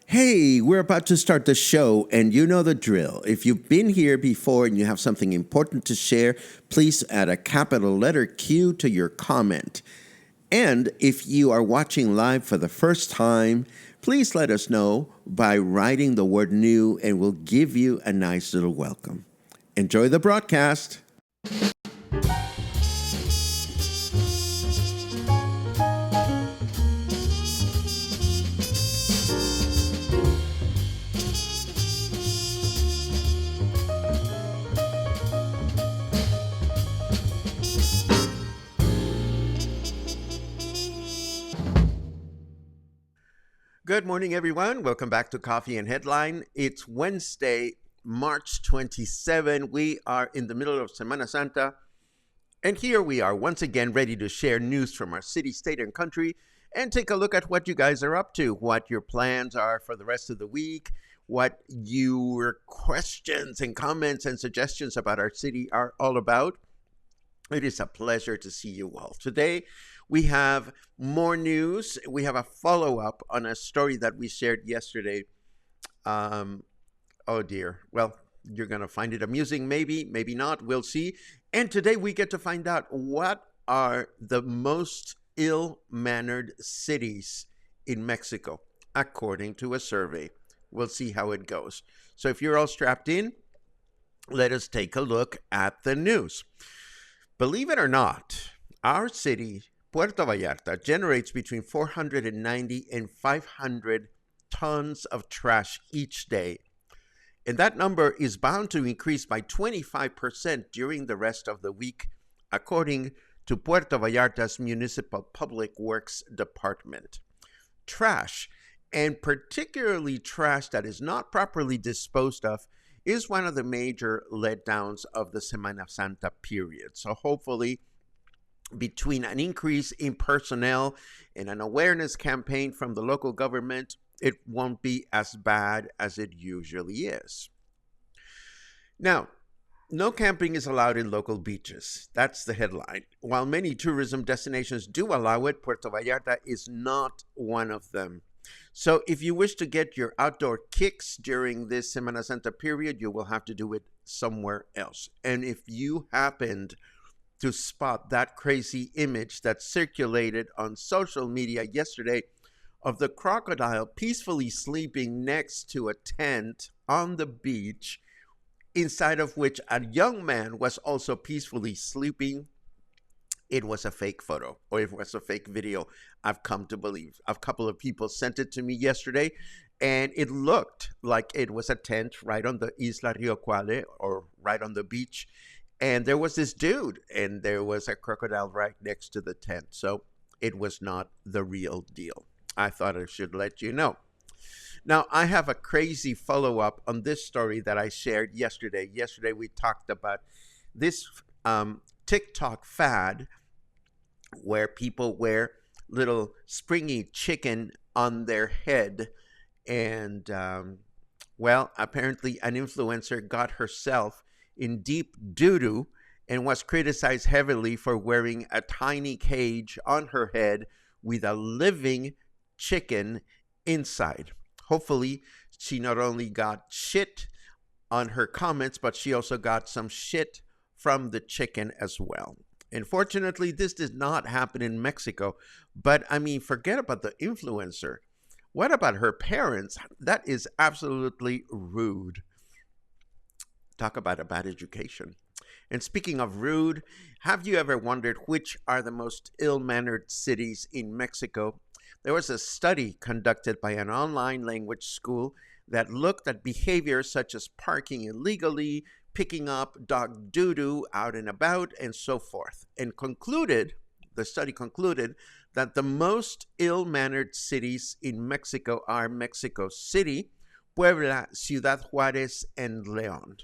Hey, we're about to start the show, and you know the drill. If you've been here before and you have something important to share, please add a capital letter Q to your comment. And if you are watching live for the first time, please let us know by writing the word new, and we'll give you a nice little welcome. Enjoy the broadcast. Good morning, everyone. Welcome back to Coffee and Headline. It's Wednesday, March 27. We are in the middle of Semana Santa. And here we are once again ready to share news from our city, state, and country and take a look at what you guys are up to, what your plans are for the rest of the week, what your questions and comments and suggestions about our city are all about. It is a pleasure to see you all. Today, we have more news. We have a follow-up on a story that we shared yesterday. Oh dear. Well, you're going to find it amusing, maybe, maybe not. We'll see. And today we get to find out what are the most ill-mannered cities in Mexico, according to a survey. We'll see how it goes. So if you're all strapped in, let us take a look at the news. Believe it or not, our city, Puerto Vallarta, generates between 490 and 500 tons of trash each day. And that number is bound to increase by 25% during the rest of the week, according to Puerto Vallarta's Municipal Public Works Department. Trash, and particularly trash that is not properly disposed of, is one of the major letdowns of the Semana Santa period. So hopefully, between an increase in personnel and an awareness campaign from the local government, it won't be as bad as it usually is. Now, no camping is allowed in local beaches. That's the headline. While many tourism destinations do allow it, Puerto Vallarta is not one of them. So if you wish to get your outdoor kicks during this Semana Santa period, you will have to do it somewhere else. And if you happened to spot that crazy image that circulated on social media yesterday of the crocodile peacefully sleeping next to a tent on the beach, inside of which a young man was also peacefully sleeping, it was a fake photo, or it was a fake video, I've come to believe. A couple of people sent it to me yesterday, and it looked like it was a tent right on the Isla Rio Cuale, or right on the beach. And there was this dude, and there was a crocodile right next to the tent. So it was not the real deal. I thought I should let you know. Now, I have a crazy follow-up on this story that I shared yesterday. Yesterday, we talked about this TikTok fad where people wear little springy chicken on their head. And, well, apparently an influencer got herself in deep doo-doo and was criticized heavily for wearing a tiny cage on her head with a living chicken inside. Hopefully, she not only got shit on her comments, but she also got some shit from the chicken as well. Unfortunately, this did not happen in Mexico, but I mean, forget about the influencer. What about her parents? That is absolutely rude. Talk about a bad education. And speaking of rude, have you ever wondered which are the most ill mannered cities in Mexico? There was a study conducted by an online language school that looked at behaviors such as parking illegally, picking up dog doo doo out and about, and so forth, and the study concluded that the most ill mannered cities in Mexico are Mexico City, Puebla, Ciudad Juarez, and León.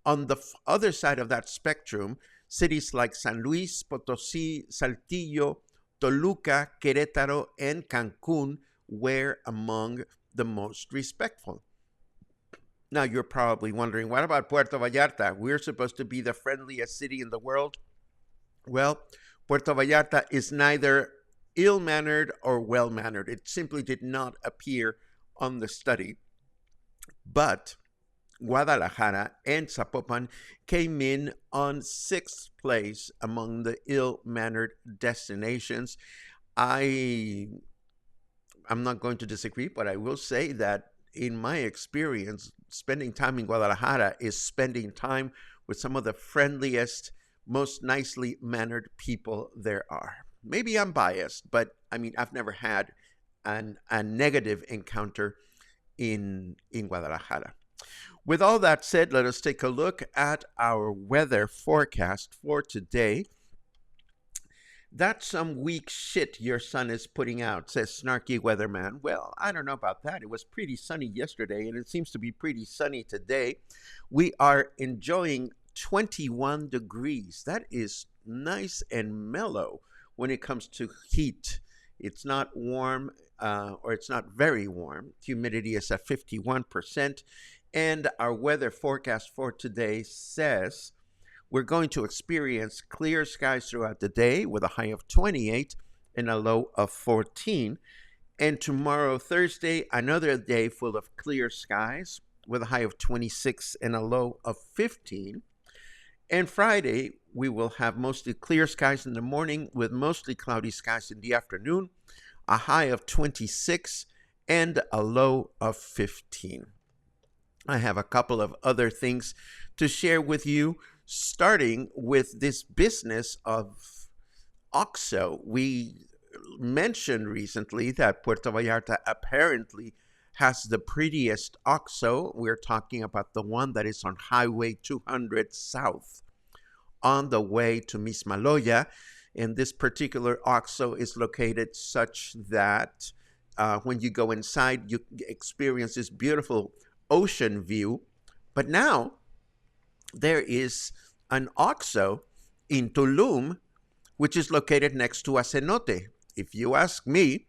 On the other side of that spectrum, cities like San Luis Potosí, Saltillo, Toluca, Querétaro, and Cancun were among the most respectful. Now, you're probably wondering, what about Puerto Vallarta? We're supposed to be the friendliest city in the world. Well, Puerto Vallarta is neither ill-mannered or well-mannered. It simply did not appear on the study. But Guadalajara and Zapopan came in on 6th place among the ill-mannered destinations. I'm not going to disagree, but I will say that in my experience, spending time in Guadalajara is spending time with some of the friendliest, most nicely mannered people there are. Maybe I'm biased, but I mean, I've never had a negative encounter in Guadalajara. With all that said, let us take a look at our weather forecast for today. That's some weak shit your sun is putting out, says Snarky Weatherman. Well, I don't know about that. It was pretty sunny yesterday, and it seems to be pretty sunny today. We are enjoying 21 degrees. That is nice and mellow when it comes to heat. It's not warm, or it's not very warm. Humidity is at 51%. And our weather forecast for today says we're going to experience clear skies throughout the day with a high of 28 and a low of 14. And tomorrow, Thursday, another day full of clear skies with a high of 26 and a low of 15. And Friday, we will have mostly clear skies in the morning with mostly cloudy skies in the afternoon, a high of 26 and a low of 15. I have a couple of other things to share with you, starting with this business of Oxxo. We mentioned recently that Puerto Vallarta apparently has the prettiest Oxxo. We're talking about the one that is on Highway 200 South on the way to Mismaloya. And this particular Oxxo is located such that when you go inside, you experience this beautiful ocean view. But now there is an Oxxo in Tulum, which is located next to a cenote. If you ask me,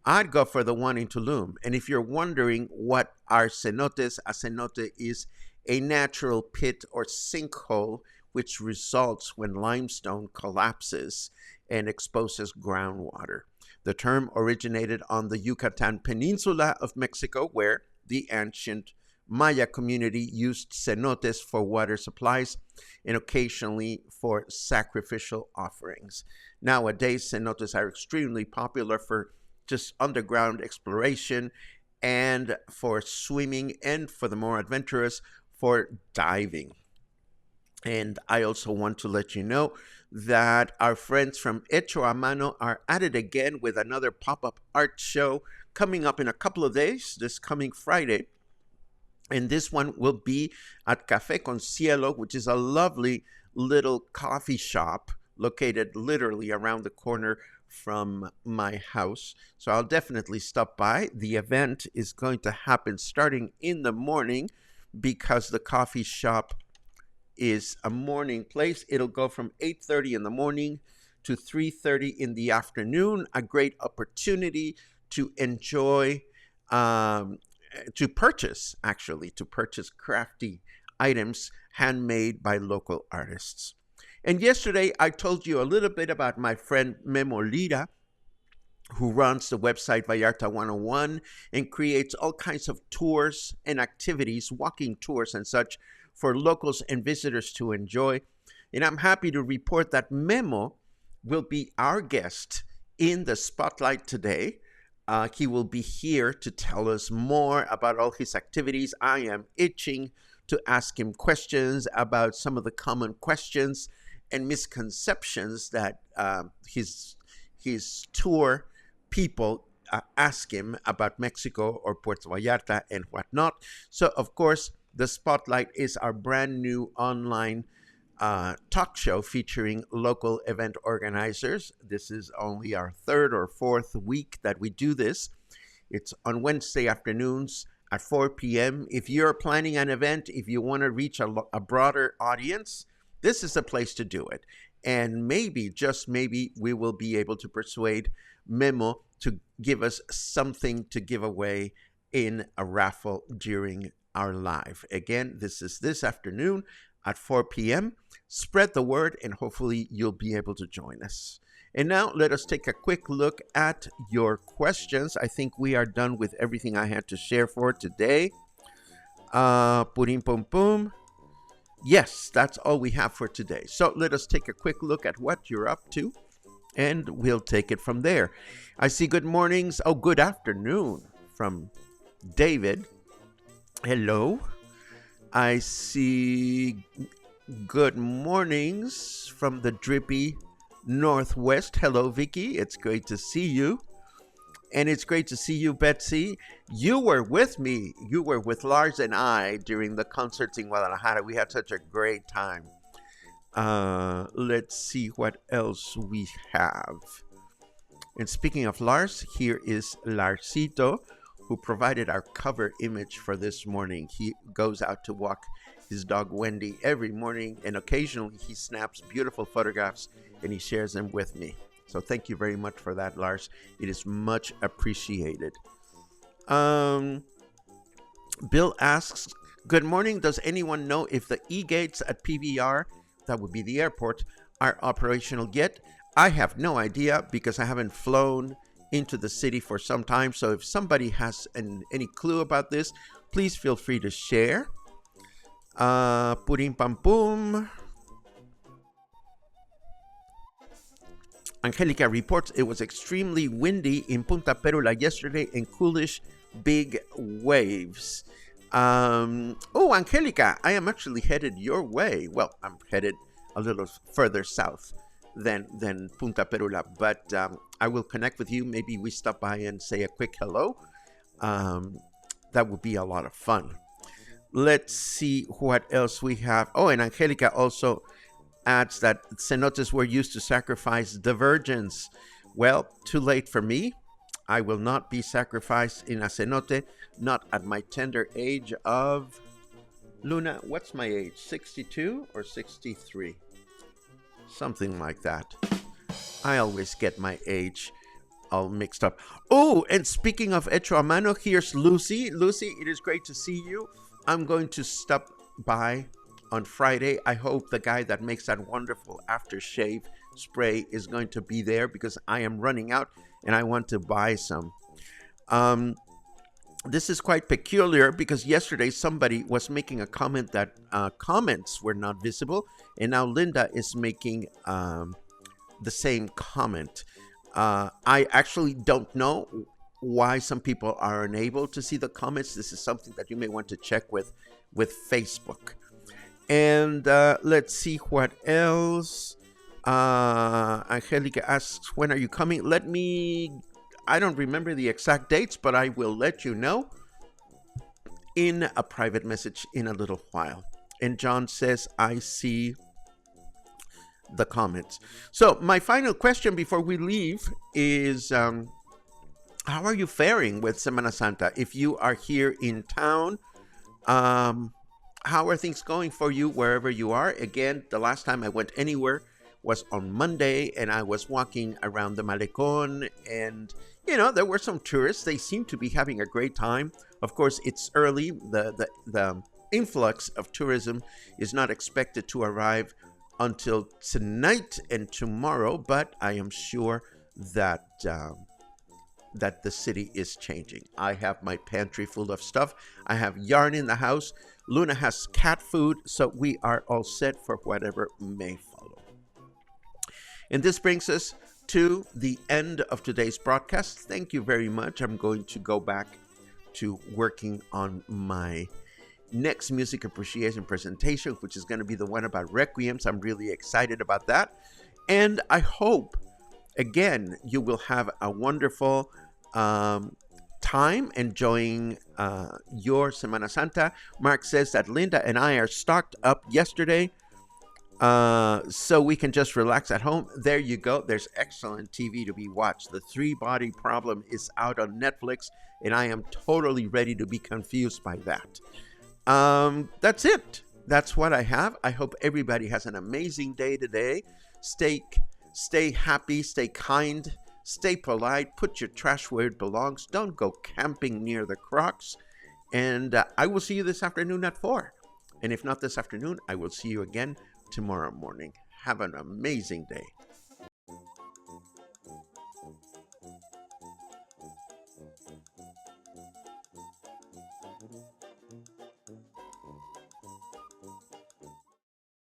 I'd go for the one in Tulum. And if you're wondering what are cenotes, a cenote is a natural pit or sinkhole which results when limestone collapses and exposes groundwater. The term originated on the Yucatan Peninsula of Mexico, where the ancient Maya community used cenotes for water supplies and occasionally for sacrificial offerings. Nowadays, cenotes are extremely popular for just underground exploration and for swimming, and for the more adventurous, for diving. And I also want to let you know that our friends from Hecho a Mano are at it again with another pop-up art show coming up in a couple of days, this coming Friday. And this one will be at Café con Cielo, which is a lovely little coffee shop located literally around the corner from my house. So I'll definitely stop by. The event is going to happen starting in the morning because the coffee shop is a morning place. It'll go from 8:30 in the morning to 3:30 in the afternoon. A great opportunity to enjoy to purchase crafty items handmade by local artists. And yesterday I told you a little bit about my friend Memo Lira. who runs the website Vallarta 101 and creates all kinds of tours and activities, walking tours and such, for locals and visitors to enjoy. And I'm happy to report that Memo will be our guest in the spotlight today. He will be here to tell us more about all his activities. I am itching to ask him questions about some of the common questions and misconceptions that his tour people ask him about Mexico or Puerto Vallarta and whatnot. So, of course, the Spotlight is our brand new online talk show featuring local event organizers. This is only our third or fourth week that we do this. It's on Wednesday afternoons at 4 p.m. If you're planning an event, if you want to reach a broader audience, this is the place to do it. And maybe, just maybe, we will be able to persuade Memo to give us something to give away in a raffle during our live. Again, this is this afternoon at 4 p.m. Spread the word and hopefully you'll be able to join us. And now let us take a quick look at your questions. I think we are done with everything I had to share for today. Purim pum pum. Yes, that's all we have for today. So let us take a quick look at what you're up to, and we'll take it from there. I see good mornings. Oh, good afternoon from David. Hello. I see good mornings from the drippy Northwest. Hello, Vicky. It's great to see you. And it's great to see you, Betsy. You were with me. You were with Lars and I during the concerts in Guadalajara. We had such a great time. Let's see what else we have. And speaking of Lars, here is Larsito, who provided our cover image for this morning. He goes out to walk his dog Wendy every morning, and occasionally he snaps beautiful photographs and he shares them with me. So thank you very much for that, Lars. It is much appreciated. Bill asks, good morning. Does anyone know if the e-gates at PVR, that would be the airport, are operational yet? I have no idea because I haven't flown into the city for some time. So if somebody has any clue about this, please feel free to share. Purim pam pum. Angelica reports it was extremely windy in Punta Perula yesterday and coolish big waves. Oh, Angelica, I am actually headed your way. Well, I'm headed a little further south than Punta Perula, but I will connect with you. Maybe we stop by and say a quick hello. That would be a lot of fun. Let's see what else we have. Oh, and Angelica also adds that cenotes were used to sacrifice the virgins. Well, too late for me. I will not be sacrificed in a cenote, not at my tender age of... Luna, what's my age? 62 or 63? Something like that. I always get my age all mixed up. Oh, and speaking of hecho a mano, here's Lucy. Lucy, it is great to see you. I'm going to stop by on Friday. I hope the guy that makes that wonderful aftershave spray is going to be there because I am running out and I want to buy some. This is quite peculiar because yesterday somebody was making a comment that comments were not visible, and now Linda is making the same comment. I actually don't know why some people are unable to see the comments. This is something that you may want to check with Facebook. And let's see what else. Angelica asks, when are you coming? I don't remember the exact dates, but I will let you know in a private message in a little while. And John says, I see the comments. So my final question before we leave is, how are you faring with Semana Santa? If you are here in town, how are things going for you wherever you are? Again, the last time I went anywhere was on Monday, and I was walking around the Malecón, and there were some tourists. They seem to be having a great time. Of course, it's early. The influx of tourism is not expected to arrive until tonight and tomorrow, but I am sure that that the city is changing. I have my pantry full of stuff. I have yarn in the house. Luna has cat food, so we are all set for whatever may follow. And this brings us to the end of today's broadcast. Thank you very much. I'm going to go back to working on my next music appreciation presentation, which is going to be the one about requiems. I'm really excited about that. And I hope, again, you will have a wonderful time enjoying your Semana Santa. Mark says that Linda and I are stocked up yesterday, so we can just relax at home. There you go. There's excellent TV to be watched. The Three Body Problem is out on Netflix, and I am totally ready to be confused by that. That's it. That's what I have. I hope everybody has an amazing day today. Stay happy, stay kind, stay polite, put your trash where it belongs. Don't go camping near the crocs. And I will see you this afternoon at 4. And if not this afternoon, I will see you again tomorrow morning. Have an amazing day.